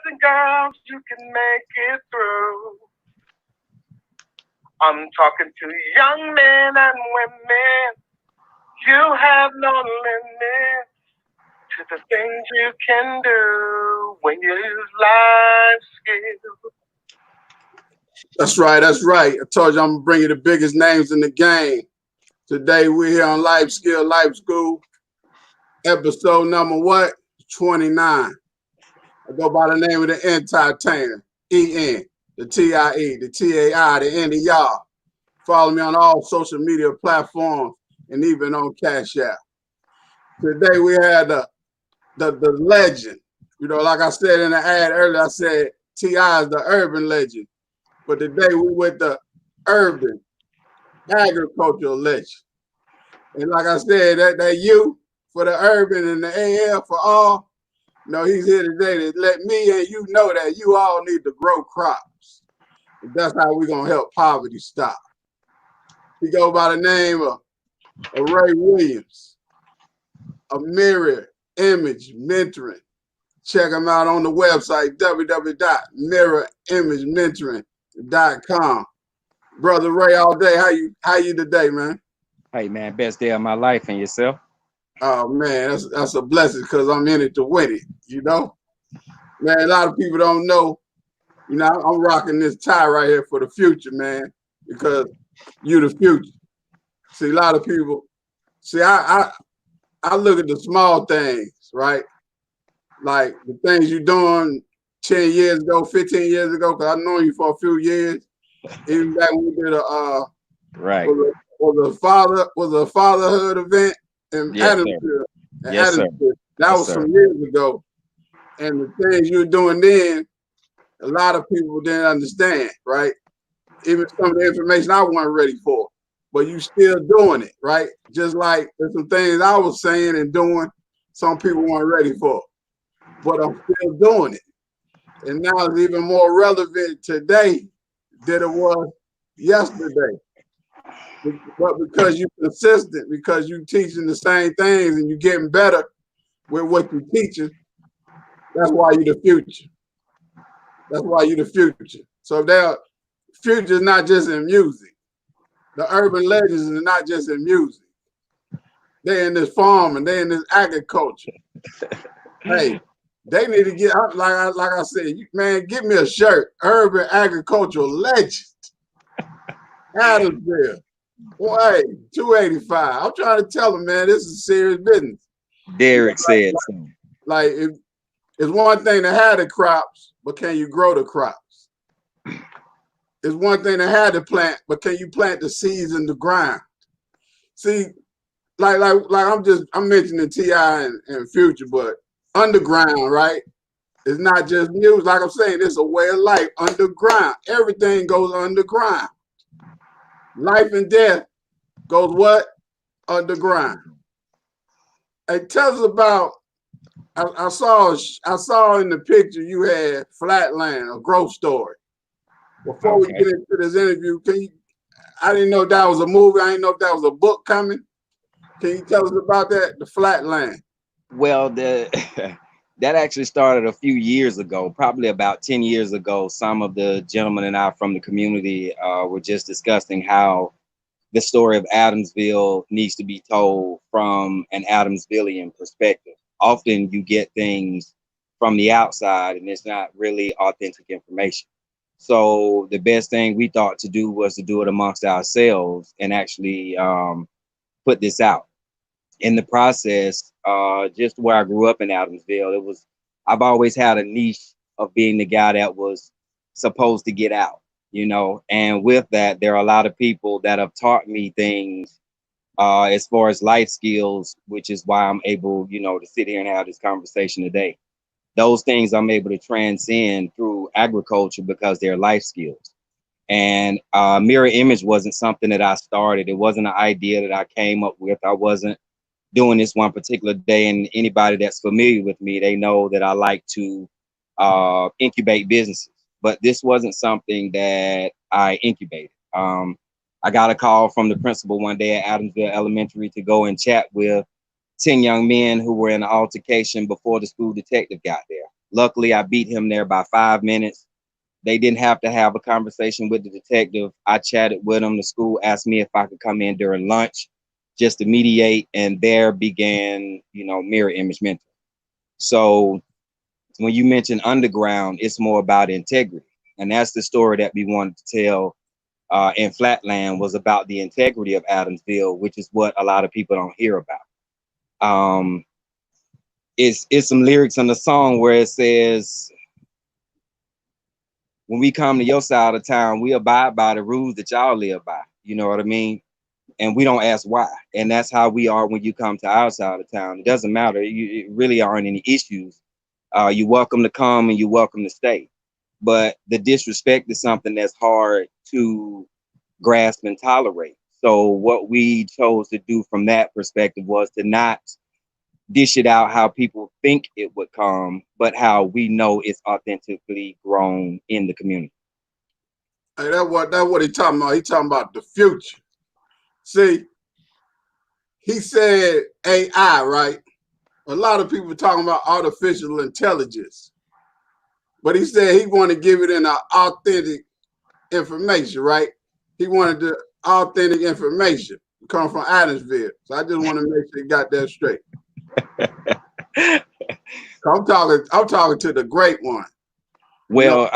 and girls, you can make it through. I'm talking to young men and women. You have no limit to the things you can do when you use life skills. That's right. That's right. I told you I'm gonna bring you the biggest names in the game. Today we're here on Life Skill Life School, episode number what? 29. I go by the name of the Entertainer, EN, the TIE, the TAI, the N of y'all. Follow me on all social media platforms and even on Cash App. Today we had the legend. You know, like I said in the ad earlier, I said T.I. is the urban legend. But today we with the urban agricultural legend. And like I said, that you for the urban and the AL for all, you know, he's here today to let me and you know that you all need to grow crops. And that's how we're going to help poverty stop. He go by the name of Ray Williams, a mirror image mentoring. Check him out on the website, www.mirrorimagementoring.com. Brother Ray, all day. How you today, man? Hey man, best day of my life, and yourself? Oh man, that's a blessing because I'm in it to win it, you know? Man, a lot of people don't know, you know, I'm rocking this tie right here for the future, man, because you the future. See, a lot of people, I look at the small things, right? Like the things you're doing 10 years ago, 15 years ago, because I've known you for a few years. Even back when we did right. was a fatherhood event in Adamsville. Yes, sir. That was some years ago. And the things you were doing then, a lot of people didn't understand, right? Even some of the information I wasn't ready for. But you still doing it, right? Just like there's some things I was saying and doing, some people weren't ready for. But I'm still doing it. And now it's even more relevant today than it was yesterday. But because you're consistent, because you're teaching the same things and you're getting better with what you're teaching, that's why you're the future. That's why you're the future. So their future is not just in music. The urban legends are not just in music. They're in this farming, they're in this agriculture. Hey, they need to get out, like I said, man, give me a shirt. Urban agricultural legend. Adamsville. Boy, 285. I'm trying to tell them, man, this is serious business. Derrick said so. Like, it's one thing to have the crops, but can you grow the crops? It's one thing to have the plant, but can you plant the seeds in the ground? See, like I'm mentioning T.I. and Future, but underground, right? It's not just music. Like I'm saying, it's a way of life underground. Everything goes underground. Life and death goes what? Underground. Hey, tell us about, I saw in the picture you had Flatland, a growth story. Before we get into this interview, I didn't know that was a movie. I didn't know if that was a book coming. Can you tell us about that, the Flatland? Well, that actually started a few years ago, probably about 10 years ago. Some of the gentlemen and I from the community were just discussing how the story of Adamsville needs to be told from an Adamsvillian perspective. Often you get things from the outside and it's not really authentic information. So the best thing we thought to do was to do it amongst ourselves and actually put this out. In the process, just where I grew up in Adamsville, I've always had a niche of being the guy that was supposed to get out, you know, and with that, there are a lot of people that have taught me things as far as life skills, which is why I'm able, you know, to sit here and have this conversation today. Those things I'm able to transcend through agriculture because they're life skills. And mirror image wasn't something that I started. It wasn't an idea that I came up with. I wasn't doing this one particular day, and anybody that's familiar with me, they know that I like to incubate businesses, but this wasn't something that I incubated. I got a call from the principal one day at Adamsville Elementary to go and chat with 10 young men who were in an altercation before the school detective got there. Luckily, I beat him there by 5 minutes. They didn't have to have a conversation with the detective. I chatted with him. The school asked me if I could come in during lunch just to mediate, and there began, mirror image mentoring. So when you mention underground, it's more about integrity, and that's the story that we wanted to tell in Flatland, was about the integrity of Adamsville, which is what a lot of people don't hear about. It's some lyrics in the song where it says, when we come to your side of town, we abide by the rules that y'all live by. You know what I mean? And we don't ask why. And that's how we are when you come to our side of town. It doesn't matter. It really aren't any issues. You're welcome to come and you're welcome to stay. But the disrespect is something that's hard to grasp and tolerate. So what we chose to do from that perspective was to not dish it out how people think it would come, but how we know it's authentically grown in the community. Hey, that's what he talking about. He talking about the future. See, he said AI, right? A lot of people talking about artificial intelligence, but he said he want to give it in an authentic information, right? He wanted the authentic information come from Adamsville. So I just want to make sure you got that straight. I'm talking to the great one. Well,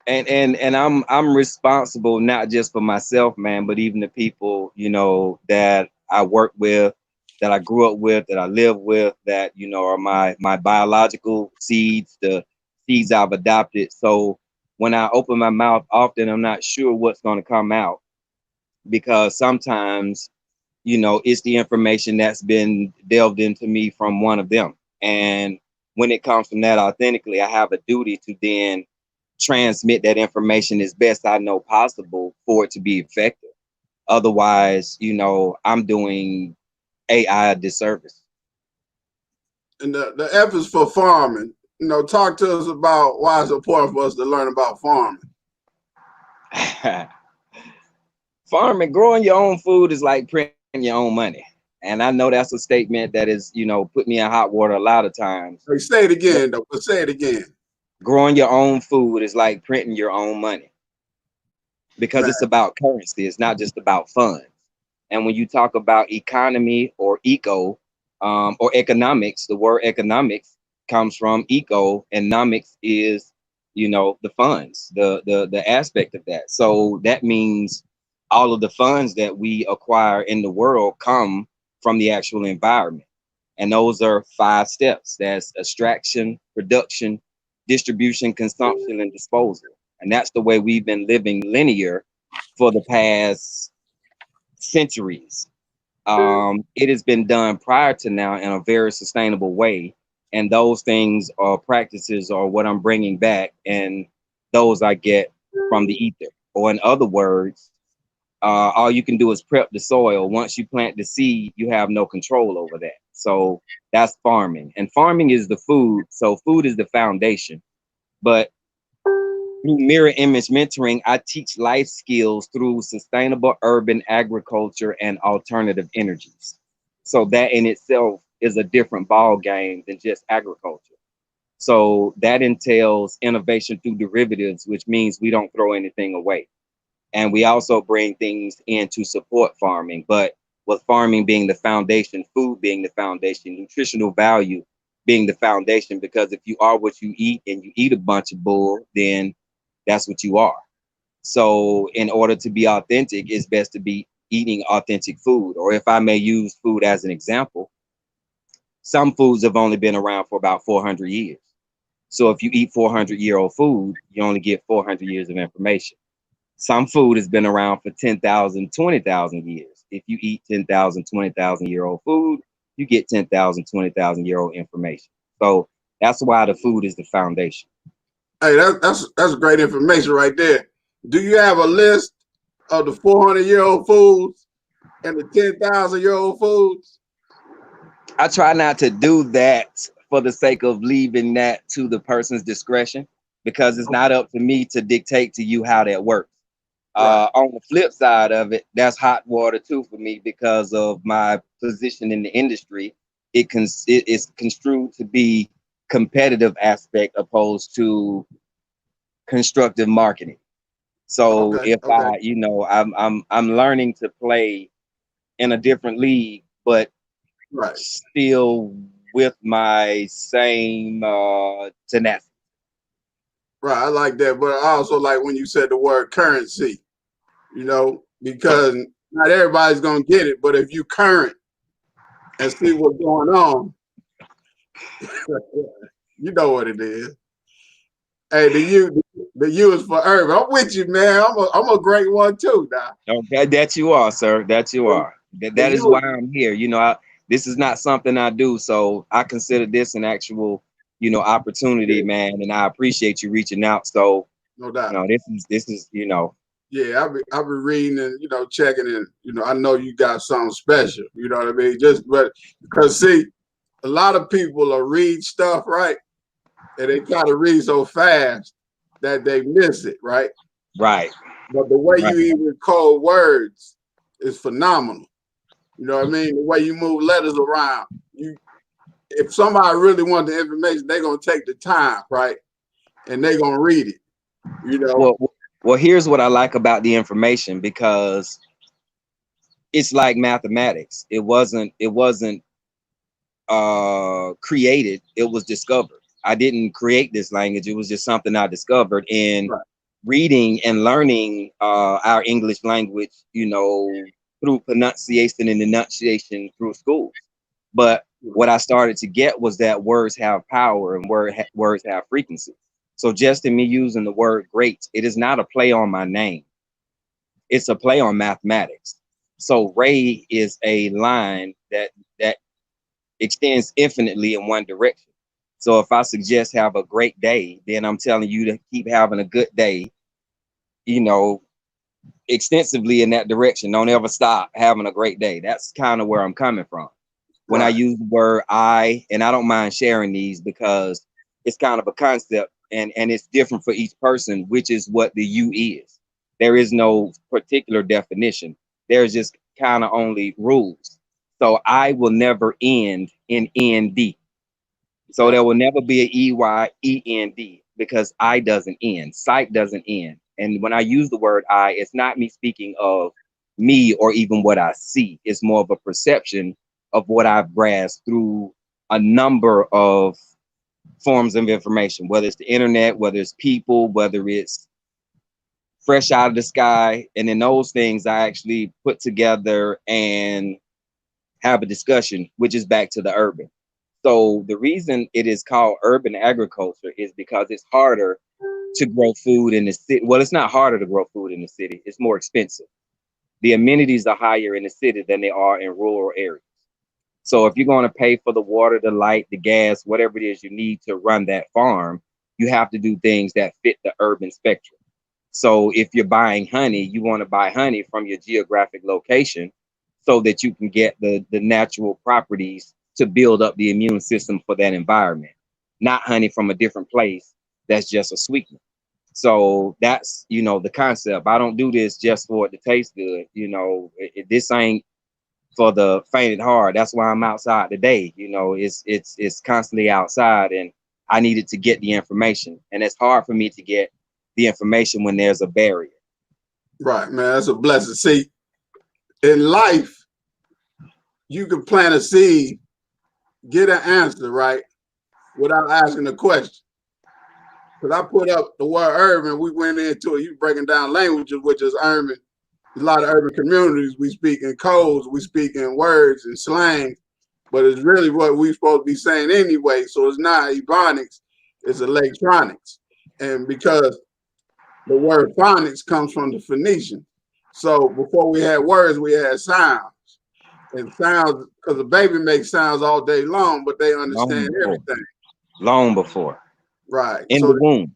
I'm responsible not just for myself, man, but even the people, that I work with, that I grew up with, that I live with, that, are my biological seeds, the seeds I've adopted. So when I open my mouth, often I'm not sure what's going to come out, because sometimes, it's the information that's been delved into me from one of them. And when it comes from that authentically, I have a duty to then transmit that information as best I know possible for it to be effective. Otherwise, I'm doing AI a disservice. And the F is for farming. Talk to us about why it's important for us to learn about farming. Farming, growing your own food is like printing your own money. And I know that's a statement that is, put me in hot water a lot of times. Hey, say it again, though. But say it again. Growing your own food is like printing your own money, because it's about currency. It's not just about funds. And when you talk about economy or eco, or economics, the word economics comes from eco, and nomics is, the funds, the aspect of that. So that means all of the funds that we acquire in the world come from the actual environment. And those are 5 steps. That's extraction, production, distribution, consumption, and disposal. And that's the way we've been living linear for the past centuries. It has been done prior to now in a very sustainable way. And those things or practices are what I'm bringing back. And those I get from the ether. Or in other words, all you can do is prep the soil. Once you plant the seed, you have no control over that. So that's farming. And farming is the food. So food is the foundation. But through mirror image mentoring, I teach life skills through sustainable urban agriculture and alternative energies. So that in itself is a different ball game than just agriculture. So that entails innovation through derivatives, which means we don't throw anything away. And we also bring things in to support farming, but with farming being the foundation, food being the foundation, nutritional value being the foundation, because if you are what you eat and you eat a bunch of bull, then that's what you are. So in order to be authentic, it's best to be eating authentic food. Or if I may use food as an example, some foods have only been around for about 400 years. So if you eat 400-year-old food, you only get 400 years of information. Some food has been around for 10,000, 20,000 years. If you eat 10,000, 20,000-year-old food, you get 10,000, 20,000-year-old information. So that's why the food is the foundation. Hey, that's great information right there. Do you have a list of the 400-year-old foods and the 10,000-year-old foods? I try not to do that for the sake of leaving that to the person's discretion, because it's not up to me to dictate to you how that works. Right. On the flip side of it, that's hot water too for me, because of my position in the industry. It is construed to be competitive aspect opposed to constructive marketing. So Okay. if Okay. I'm learning to play in a different league, but Right. still with my same tenacity. Right. I like that, but I also like when you said the word currency. Because not everybody's gonna get it, but if you current and see what's going on, you know what it is. Hey, the U is for urban. I'm with you, man. I'm a great one too, now. Okay, that you are, sir. That you are. The That is U why I'm here. This is not something I do, so I consider this an actual, opportunity, man. And I appreciate you reaching out. So, no doubt. this is. Yeah, I've been reading and checking and I know you got something special. You know what I mean? But because see, a lot of people are read stuff right, and they try to read so fast that they miss it, right? Right. But the way Right. you even code words is phenomenal. You know what I mean? The way you move letters around. If somebody really wants the information, they're gonna take the time, right? And they're gonna read it. Well, here's what I like about the information, because it's like mathematics. It wasn't created, it was discovered. I didn't create this language, it was just something I discovered in Right. reading and learning our English language, through pronunciation and enunciation through schools. But what I started to get was that words have power and words have frequency. So just in me using the word great, it is not a play on my name. It's a play on mathematics. So Ray is a line that extends infinitely in one direction. So if I suggest have a great day, then I'm telling you to keep having a good day, extensively in that direction. Don't ever stop having a great day. That's kind of where I'm coming from. When I use the word I, and I don't mind sharing these because it's kind of a concept and it's different for each person, which is what the you is. There is no particular definition. There's just kind of only rules. So I will never end in ND. So there will never be an EYEND because I doesn't end. Sight doesn't end. And when I use the word I, it's not me speaking of me or even what I see. It's more of a perception of what I've grasped through a number of forms of information, whether it's the internet, whether it's people, whether it's fresh out of the sky. And then those things I actually put together and have a discussion, which is back to the urban. So the reason it is called urban agriculture is because it's harder to grow food in the city. Well, it's not harder to grow food in the city. It's more expensive. The amenities are higher in the city than they are in rural areas. So if you're going to pay for the water, the light, the gas, whatever it is you need to run that farm, you have to do things that fit the urban spectrum. So if you're buying honey, you want to buy honey from your geographic location so that you can get the natural properties to build up the immune system for that environment, not honey from a different place that's just a sweetener. So that's, the concept. I don't do this just for it to taste good. This ain't for the faint at heart. That's why I'm outside today. It's constantly outside, and I needed to get the information. And it's hard for me to get the information when there's a barrier. Right, man. That's a blessing. See, in life, you can plant a seed, get an answer, right, without asking a question. Because I put up the word urban, we went into it. You breaking down languages, which is urban. A lot of urban communities, we speak in codes, we speak in words and slang, but it's really what we supposed to be saying anyway. So it's not ebonics, it's electronics. And because the word phonics comes from the Phoenician. So before we had words, we had sounds. And sounds, because a baby makes sounds all day long, but they understand everything. Long before. Right. In the womb.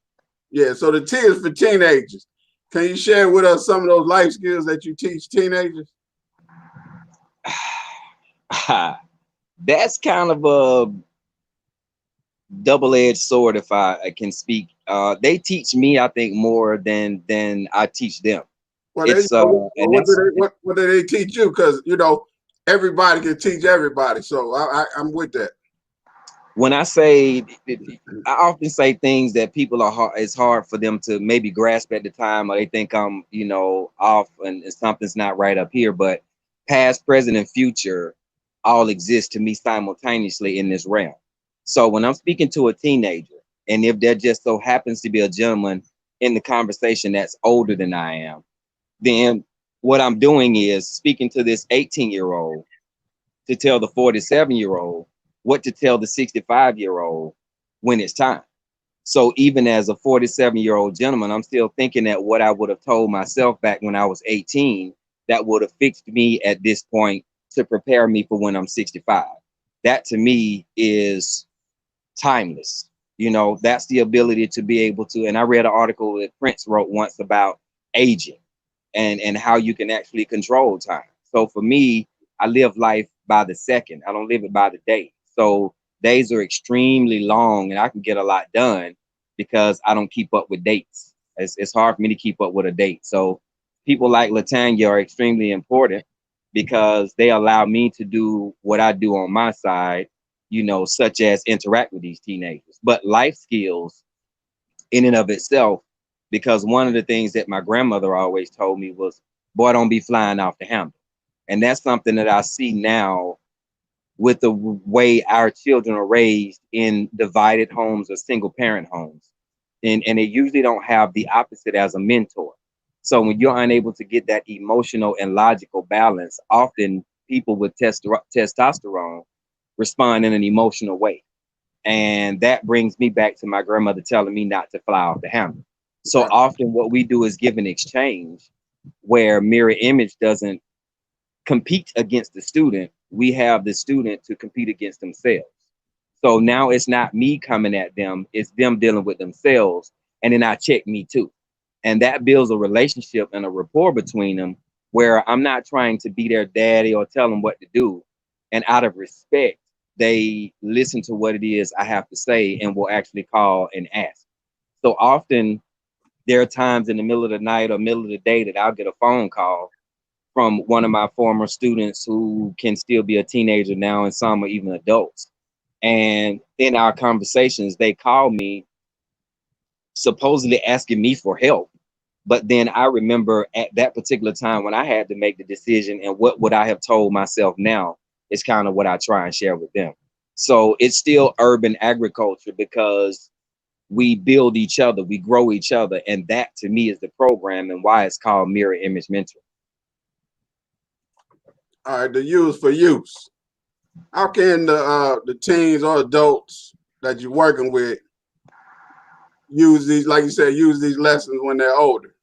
Yeah, so the T is for teenagers. Can you share with us some of those life skills that you teach teenagers? That's kind of a double-edged sword, if I can speak. They teach me, I think, more than I teach them. Well, what do they teach you? Because everybody can teach everybody. So I'm with that. When I say, I often say things that people are hard, it's hard for them to maybe grasp at the time, or they think I'm, off and something's not right up here. But past, present, and future all exist to me simultaneously in this realm. So when I'm speaking to a teenager, and if there just so happens to be a gentleman in the conversation that's older than I am, then what I'm doing is speaking to this 18-year-old to tell the 47-year-old what to tell the 65-year-old when it's time. So even as a 47-year-old gentleman, I'm still thinking that what I would have told myself back when I was 18, that would have fixed me at this point to prepare me for when I'm 65. That to me is timeless. That's the ability to be able to, and I read an article that Prince wrote once about aging and how you can actually control time. So for me, I live life by the second. I don't live it by the day. So days are extremely long and I can get a lot done because I don't keep up with dates. It's hard for me to keep up with a date. So people like Latanya are extremely important because they allow me to do what I do on my side, such as interact with these teenagers. But life skills in and of itself, because one of the things that my grandmother always told me was, boy, don't be flying off the handle. And that's something that I see now with the way our children are raised in divided homes or single parent homes. And they usually don't have the opposite as a mentor. So when you're unable to get that emotional and logical balance, often people with testosterone respond in an emotional way. And that brings me back to my grandmother telling me not to fly off the handle. So often what we do is give an exchange where mirror image doesn't compete against the student. We have the student to compete against themselves. So now it's not me coming at them, it's them dealing with themselves. And then I check me too. And that builds a relationship and a rapport between them where I'm not trying to be their daddy or tell them what to do. And out of respect, they listen to what it is I have to say and will actually call and ask. So often there are times in the middle of the night or middle of the day that I'll get a phone call from one of my former students who can still be a teenager now, and some are even adults. And in our conversations, they call me supposedly asking me for help. But then I remember at that particular time when I had to make the decision, and what would I have told myself now is kind of what I try and share with them. So it's still urban agriculture because we build each other, we grow each other. And that to me is the program and why it's called Mirror Image Mentoring. All right, the use for use. How can the teens or adults that you're working with use these, like you said, use these lessons when they're older?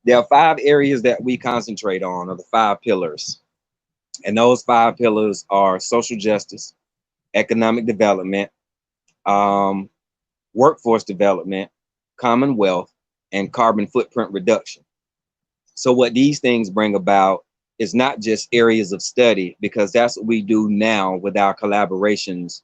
There are 5 areas that we concentrate on, or the 5 pillars. And those 5 pillars are social justice, economic development, workforce development, commonwealth, and carbon footprint reduction. So what these things bring about is not just areas of study, because that's what we do now with our collaborations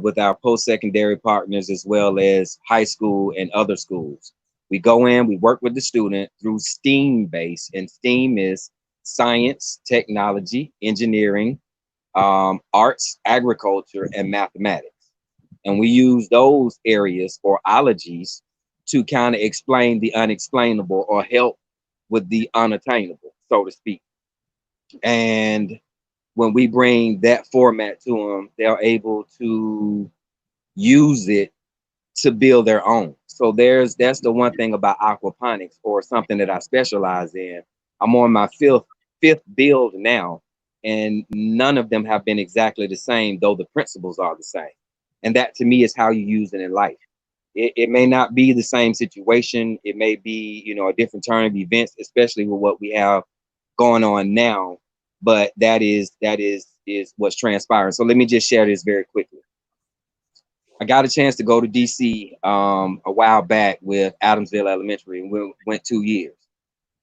with our post-secondary partners, as well as high school and other schools. We go in, we work with the student through STEAM base, and STEAM is science, technology, engineering, arts, agriculture, and mathematics. And we use those areas or ologies to kind of explain the unexplainable or help with the unattainable, so to speak. And when we bring that format to them, they're able to use it to build their own. So that's the one thing about aquaponics, or something that I specialize in. I'm on my fifth build now, and none of them have been exactly the same, though the principles are the same. And that to me is how you use it in life. It may not be the same situation. It may be, a different turn of events, especially with what we have going on now. But that is what's transpiring. So let me just share this very quickly. I got a chance to go to DC a while back with Adamsville Elementary, and we went 2 years.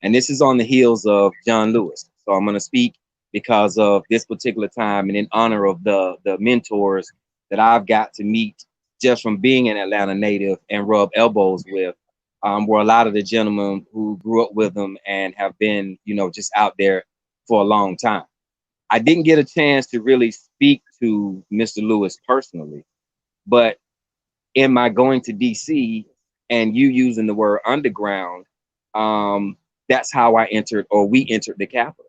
And this is on the heels of John Lewis. So I'm going to speak because of this particular time and in honor of the mentors that I've got to meet just from being an Atlanta native and rub elbows with, were a lot of the gentlemen who grew up with them and have been, just out there for a long time. I didn't get a chance to really speak to Mr. Lewis personally, but in my going to DC and you using the word underground, that's how I entered, or we entered the Capitol.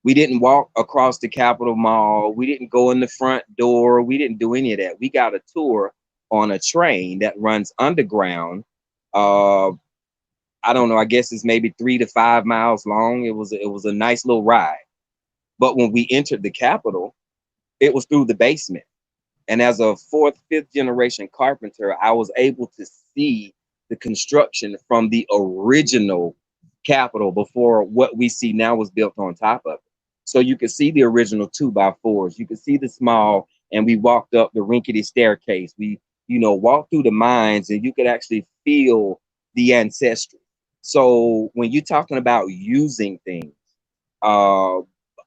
We didn't walk across the Capitol Mall. We didn't go in the front door. We didn't do any of that. We got a tour on a train that runs underground. I don't know. I guess it's maybe 3 to 5 miles long. It was a nice little ride. But when we entered the Capitol, it was through the basement. And as a fourth, fifth generation carpenter, I was able to see the construction from the original Capitol before what we see now was built on top of it. So you could see the original 2x4s. You could see the small, and we walked up the rickety staircase. We, walked through the mines, and you could actually feel the ancestry. So when you're talking about using things, uh,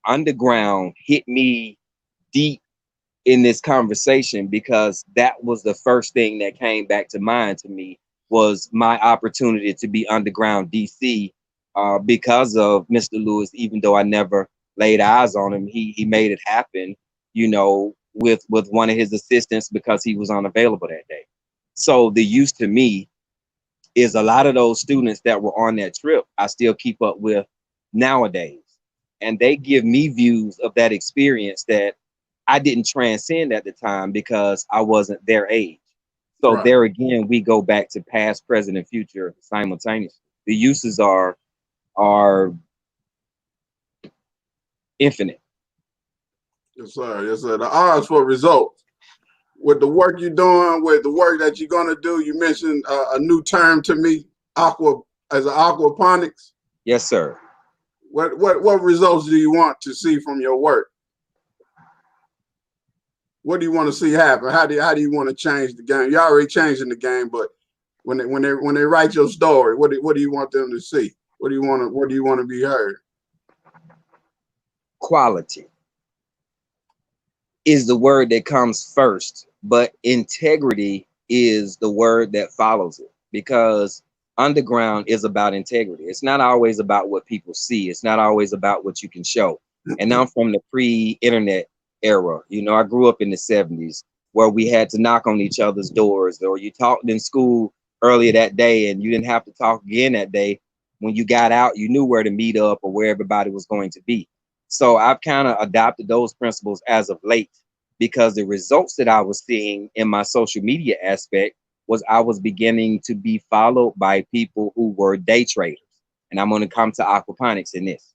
underground hit me deep in this conversation, because that was the first thing that came back to mind to me, was my opportunity to be underground DC, because of Mr. Lewis. Even though I never laid eyes on him, he made it happen, with one of his assistants, because he was unavailable that day. So the use to me is a lot of those students that were on that trip I still keep up with nowadays, and they give me views of that experience that I didn't transcend at the time because I wasn't their age. So Right. there again, we go back to past, present, and future simultaneously. The uses are infinite. Yes, sir. Yes, sir. The odds for results. With the work you're doing, with the work that you're gonna do, you mentioned a new term to me, aquaponics. Yes, sir. What results do you want to see from your work? What do you want to see happen? How do you want to change the game? You're already changing the game, but when they write your story, what do you want them to see? What do you want to be heard? Quality is the word that comes first, but integrity is the word that follows it, because underground is about integrity. It's not always about what people see. It's not always about what you can show. And I'm from the pre-internet era. I grew up in the 70s, where we had to knock on each other's doors, or you talked in school earlier that day and you didn't have to talk again that day. When you got out, you knew where to meet up or where everybody was going to be. So I've kind of adopted those principles as of late, because the results that I was seeing in my social media aspect was I was beginning to be followed by people who were day traders. And I'm going to come to aquaponics in this.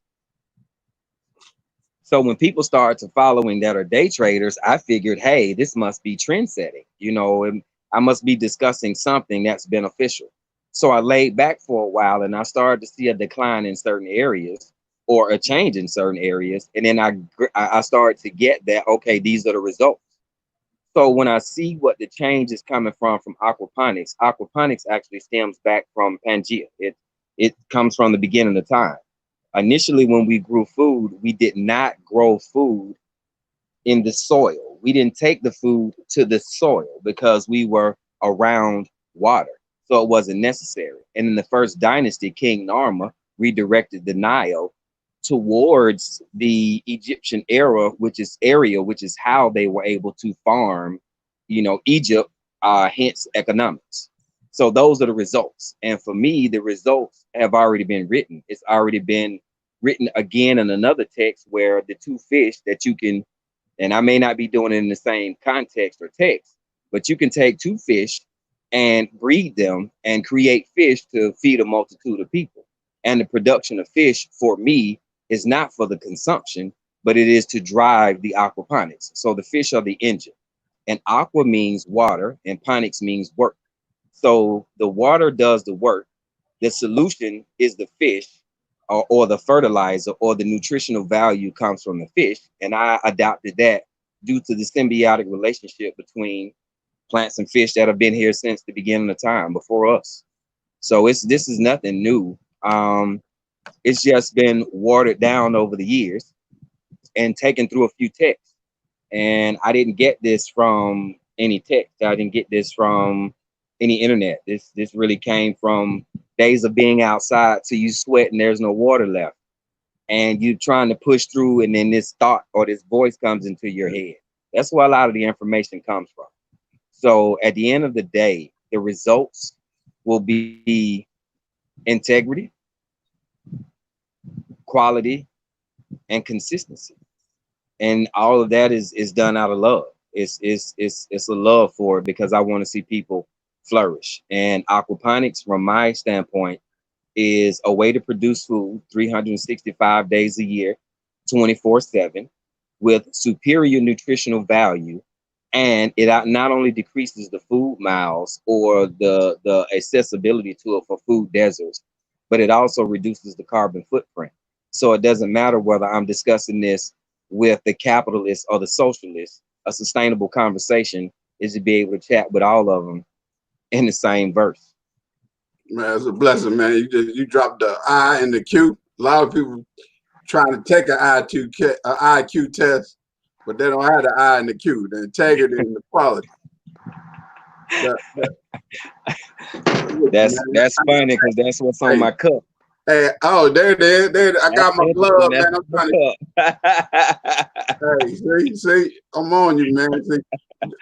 So when people started to following that are day traders, I figured, hey, this must be trend setting. I must be discussing something that's beneficial. So I laid back for a while, and I started to see a decline in certain areas, or a change in certain areas. And then I started to get that, okay, these are the results. So when I see what the change is coming from aquaponics actually stems back from Pangea. It comes from the beginning of time. Initially, when we grew food, we did not grow food in the soil. We didn't take the food to the soil because we were around water. So it wasn't necessary. And in the first dynasty, King Narma redirected the Nile towards the Egyptian area, which is how they were able to farm, Egypt, hence economics. So those are the results. And for me, the results have already been written. It's already been written again in another text, where the two fish that you can, and I may not be doing it in the same context or text, but you can take two fish and breed them and create fish to feed a multitude of people. And the production of fish, for me, is not for the consumption, but it is to drive the aquaponics. So the fish are the engine. And aqua means water, and ponics means work. So the water does the work. The solution is the fish, or the fertilizer, or the nutritional value comes from the fish. And I adopted that due to the symbiotic relationship between plants and fish that have been here since the beginning of time before us. So this is nothing new. It's just been watered down over the years and taken through a few texts. And I didn't get this from any text. I didn't get this from any internet. This really came from days of being outside till you sweat and there's no water left. and you're trying to push through, and then this thought or this voice comes into your head. That's where a lot of the information comes from. So at the end of the day, the results will be integrity, quality, and consistency. And all of that is done out of love. It's a love for it, because I want to see people flourish. And aquaponics, from my standpoint, is a way to produce food 365 days a year, 24/7, with superior nutritional value. And it not only decreases the food miles or the accessibility to it for food deserts, but it also reduces the carbon footprint. So it doesn't matter whether I'm discussing this with the capitalist or the socialist. A sustainable conversation is to be able to chat with all of them in the same verse. Man, it's a blessing, man. You dropped the I and the Q. A lot of people trying to take an IQ test, but they don't have the I and the Q, the integrity and the quality. That's funny, because that's what's on my cup. Hey, oh, there it is. There, I got my glove, man. I'm trying to. Hey, see, I'm on you, man. See,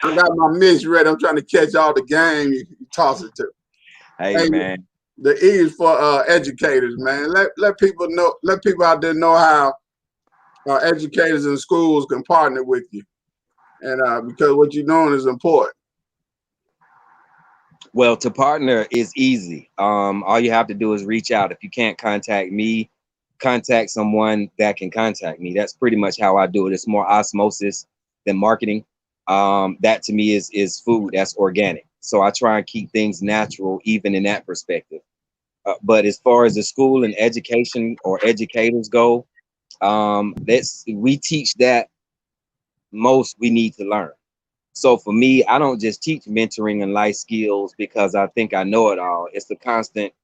I got my mitts ready. I'm trying to catch all the game you toss it to. Hey, man. The E is for educators, man. Let people know. Let people out there know how educators in schools can partner with you, and because what you're doing is important. Well, to partner is easy. All you have to do is reach out. If you can't contact me, contact someone that can contact me. That's pretty much how I do it. It's more osmosis than marketing. That to me is food. That's organic. So I try and keep things natural, even in that perspective. But as far as the school and education or educators go, we teach that most we need to learn. So for me, I don't just teach mentoring and life skills because I think I know it all. It's a constant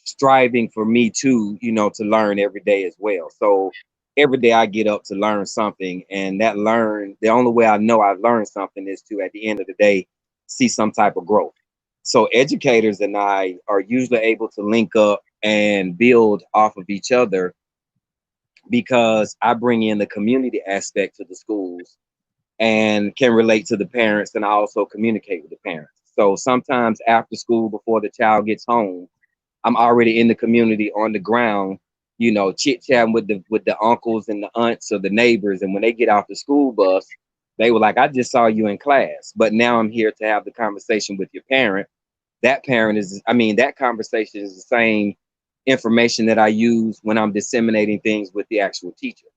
striving for me to, to learn every day as well. So every day I get up to learn something, and the only way I know I've learned something is to, at the end of the day, see some type of growth. So educators and I are usually able to link up and build off of each other, because I bring in the community aspect to the schools and can relate to the parents, and I also communicate with the parents. So sometimes after school, before the child gets home, I'm already in the community on the ground, chit chatting with the uncles and the aunts or the neighbors. And when they get off the school bus, they were like, "I just saw you in class, but now I'm here to have the conversation with your parent." That that conversation is the same information that I use when I'm disseminating things with the actual teacher.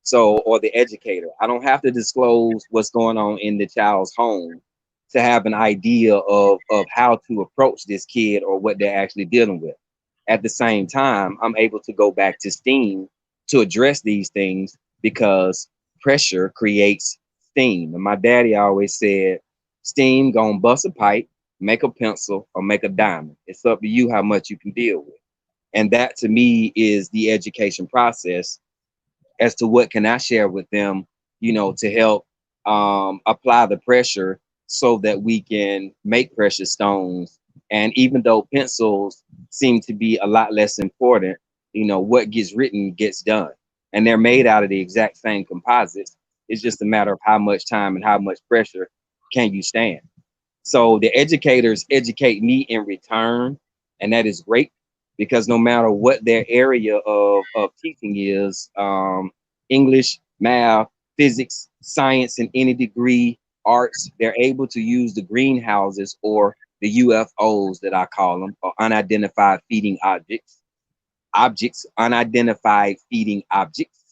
So, or the educator. I don't have to disclose what's going on in the child's home to have an idea of how to approach this kid or what they're actually dealing with. At the same time, I'm able to go back to STEAM to address these things, because pressure creates steam. And my daddy always said, steam gonna bust a pipe, make a pencil, or make a diamond. It's up to you how much you can deal with. And that to me is the education process as to what can I share with them, to help apply the pressure so that we can make precious stones. And even though pencils seem to be a lot less important, what gets written gets done. And they're made out of the exact same composites. It's just a matter of how much time and how much pressure can you stand. So the educators educate me in return, and that is great, because no matter what their area of teaching is, English, math, physics, science, in any degree, arts, they're able to use the greenhouses, or the UFOs that I call them, or unidentified feeding unidentified feeding objects,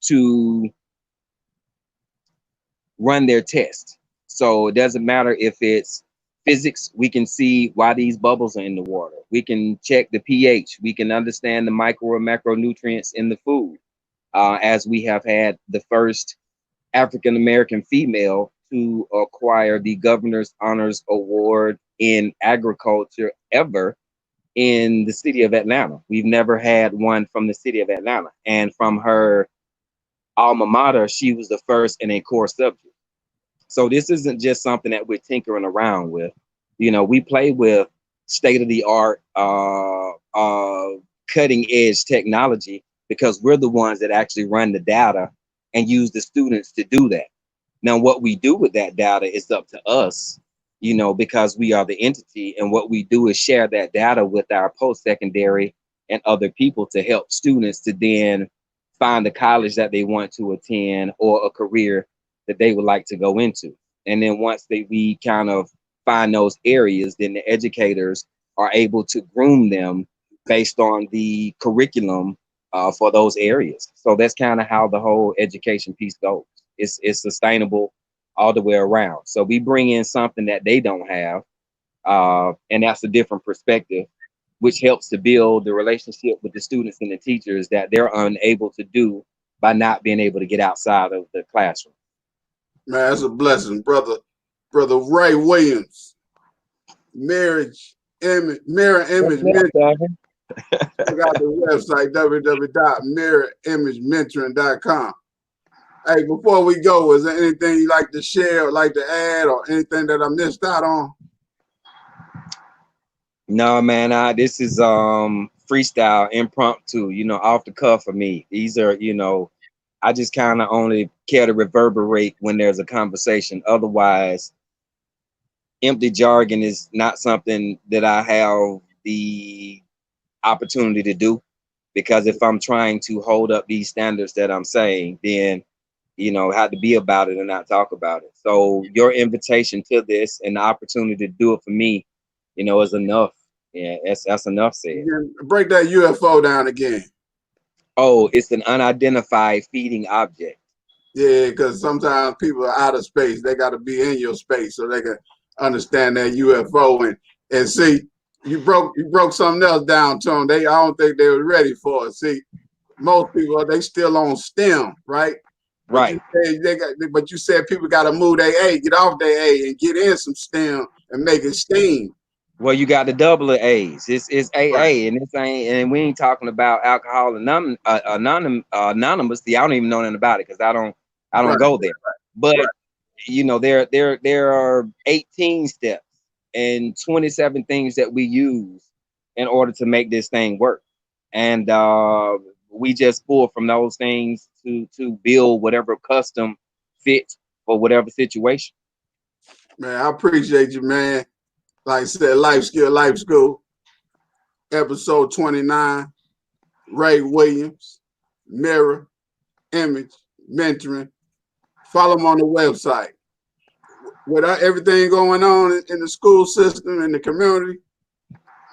to run their test. So it doesn't matter if it's physics, we can see why these bubbles are in the water. We can check the pH. We can understand the micro and macronutrients in the food. As we have had the first African-American female to acquire the Governor's Honors Award in agriculture ever in the city of Atlanta. We've never had one from the city of Atlanta. And from her alma mater, she was the first in a core subject. So this isn't just something that we're tinkering around with. We play with state-of-the-art cutting edge technology, because we're the ones that actually run the data and use the students to do that. Now, what we do with that data is up to us, you know, because we are the entity. And what we do is share that data with our post-secondary and other people to help students to then find the college that they want to attend or a career that they would like to go into. And then once we kind of find those areas, then the educators are able to groom them based on the curriculum for those areas. So that's kind of how the whole education piece goes. It's sustainable all the way around. So we bring in something that they don't have, and that's a different perspective, which helps to build the relationship with the students and the teachers that they're unable to do by not being able to get outside of the classroom. Man, that's a blessing, brother. Brother Ray Williams, mirror image. Check out the website, www.mirrorimagementoring.com. Hey, before we go, is there anything you like to share or like to add, or anything that I missed out on? No, man, this is freestyle, impromptu, you know, off the cuff for me. These are, you know, I just kind of only care to reverberate when there's a conversation. Otherwise, empty jargon is not something that I have the opportunity to do, because if I'm trying to hold up these standards that I'm saying, then, you know, have to be about it and not talk about it. So your invitation to this and the opportunity to do it for me, you know, is enough. Yeah, that's enough said. Break that UFO down again. Oh, it's an unidentified feeding object. Yeah, because sometimes people are out of space. They got to be in your space so they can understand that UFO and see. You broke something else down to them. I don't think they were ready for it. See, most people, they still on STEM, right? Right. But you said people got to move their A, get off their A, and get in some STEM and make it STEAM. Well, you got the double of A's. It's AA, Right. and we ain't talking about alcohol anonymous. See, I don't even know nothing about it because I don't Right. go there. But Right. you know, there are 18 steps and 27 things that we use in order to make this thing work, and we just pull from those things to build whatever custom fit for whatever situation. Man, I appreciate you, man. Like I said, Life Skill, Life School, episode 29, Ray Williams, Mirror, Image, Mentoring. Follow them on the website. With everything going on in the school system, in the community,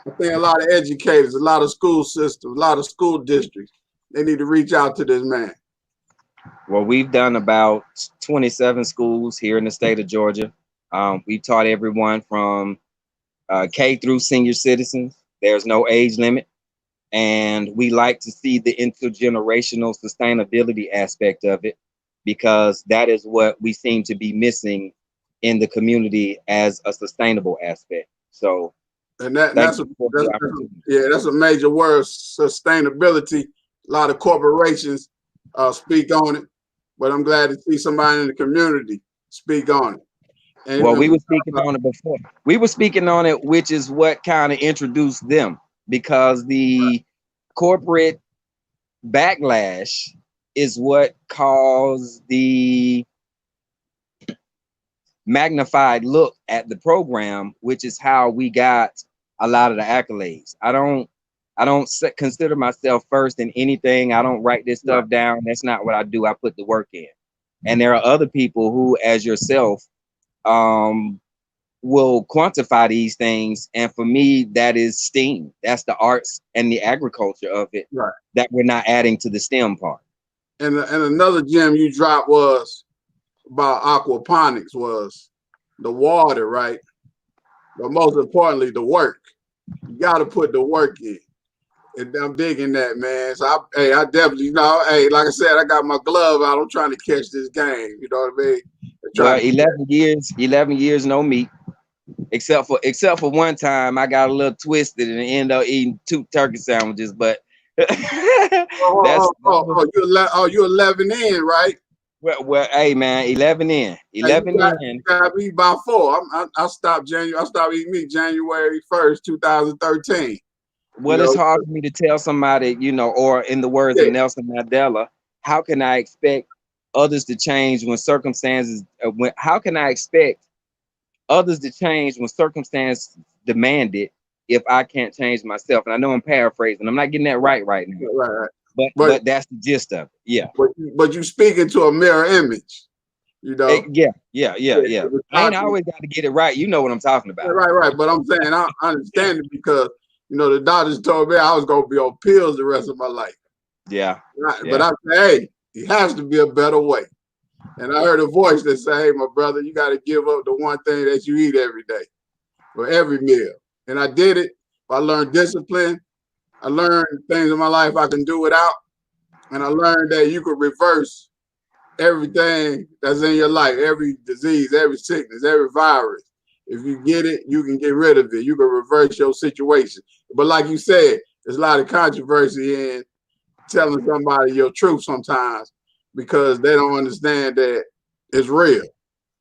I think a lot of educators, a lot of school systems, a lot of school districts, they need to reach out to this man. Well, we've done about 27 schools here in the state of Georgia. We've taught everyone from K through senior citizens. There's no age limit. And we like to see the intergenerational sustainability aspect of it, because that is what we seem to be missing in the community as a sustainable aspect. So, and that's a major word, sustainability. A lot of corporations speak on it, but I'm glad to see somebody in the community speak on it. And well, we were speaking on it before. We were speaking on it, which is what kind of introduced them, because the corporate backlash is what caused the magnified look at the program, which is how we got a lot of the accolades. I don't consider myself first in anything. I don't write this stuff down. That's not what I do. I put the work in. And there are other people who, as yourself, will quantify these things. And for me, that is STEAM. That's the arts and the agriculture of it, that we're not adding to the STEM part. And another gem you dropped was about aquaponics, was the water, right? But most importantly, the work. You got to put the work in. And I'm digging that, man. So I definitely, you know, like I said, I got my glove out. I'm trying to catch this game. You know what I mean? Well, 11 years, no meat. Except for one time, I got a little twisted and ended up eating 2 turkey sandwiches. But you're 11 in, right? Well, hey man, 11 in. You gotta be about 4. I stopped eating meat January 1st, 2013. You Well, it's know, hard for me to tell somebody, you know, or in the words of yeah, Nelson Mandela, how can I expect others to change when circumstances, how can I expect others to change when circumstances demand it if I can't change myself? And I know I'm paraphrasing. I'm not getting that right now. right. But But that's the gist of it. Yeah. but you speaking to a mirror image. You know. Yeah. I ain't always got to get it right. You know what I'm talking about. Right. But I'm saying I understand it because the doctors told me I was gonna be on pills the rest of my life. Yeah. But I say, hey, it has to be a better way. And I heard a voice that said, hey, my brother, you got to give up the one thing that you eat every day for every meal. And I did it. I learned discipline. I learned things in my life I can do without. And I learned that you could reverse everything that's in your life, every disease, every sickness, every virus. If you get it, you can get rid of it. You can reverse your situation. But like you said, there's a lot of controversy in telling somebody your truth sometimes because they don't understand that it's real.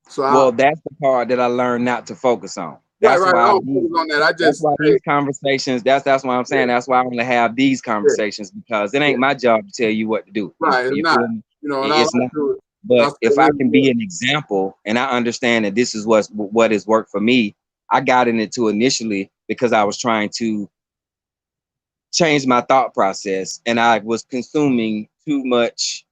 So Well, that's the part that I learned not to focus on. right. That's I why don't focus on that. I that's just why these conversations, that's why I'm saying that's why I want to have these conversations, because it ain't my job to tell you what to do. right. It's You not. feel me? And all It's I not. do is I But say if I can be an example and I understand that this is what has worked for me, I got into initially because I was trying to change my thought process and I was consuming too much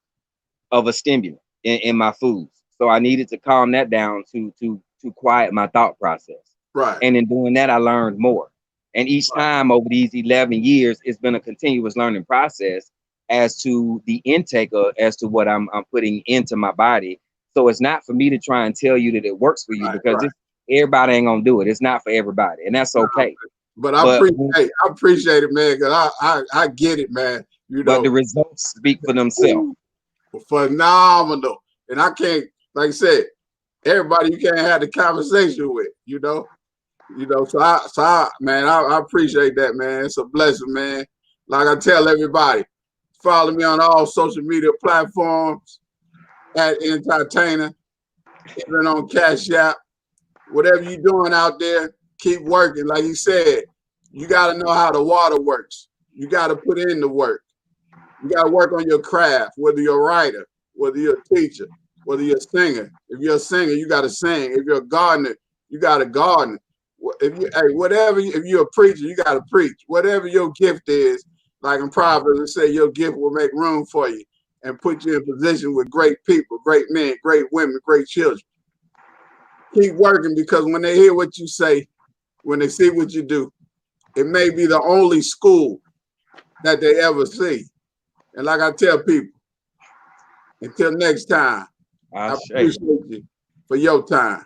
of a stimulant in my foods. So I needed to calm that down to quiet my thought process. right. And in doing that, I learned more. And each time over these 11 years, it's been a continuous learning process as to the intake of as to what I'm putting into my body. So it's not for me to try and tell you that it works for you because everybody ain't gonna do it. It's not for everybody, and that's okay. But I appreciate it, man, because I get it, man. But the results speak for themselves. Phenomenal. And I can't, like I said, everybody you can't have the conversation with, So I appreciate that, man. It's a blessing, man. Like I tell everybody, follow me on all social media platforms at Entertainer, even on Cash App. Whatever you're doing out there, keep working. Like you said, you got to know how the water works. You got to put in the work. You got to work on your craft, whether you're a writer, whether you're a teacher, whether you're a singer. If you're a singer, you got to sing. If you're a gardener, you got to garden. If you're a preacher, you got to preach. Whatever your gift is, like in Proverbs, it say your gift will make room for you and put you in position with great people, great men, great women, great children. Keep working because when they hear what you say, when they see what you do, it may be the only school that they ever see. And like I tell people, until next time, I appreciate you for your time.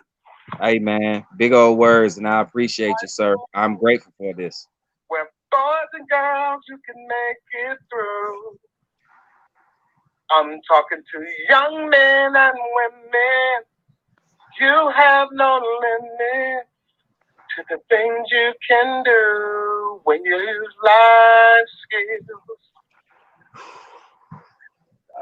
Hey, man, big old words, and I appreciate you, sir. I'm grateful for this. Where boys and girls, you can make it through. I'm talking to young men and women. You have no limit to the things you can do when you use life skills.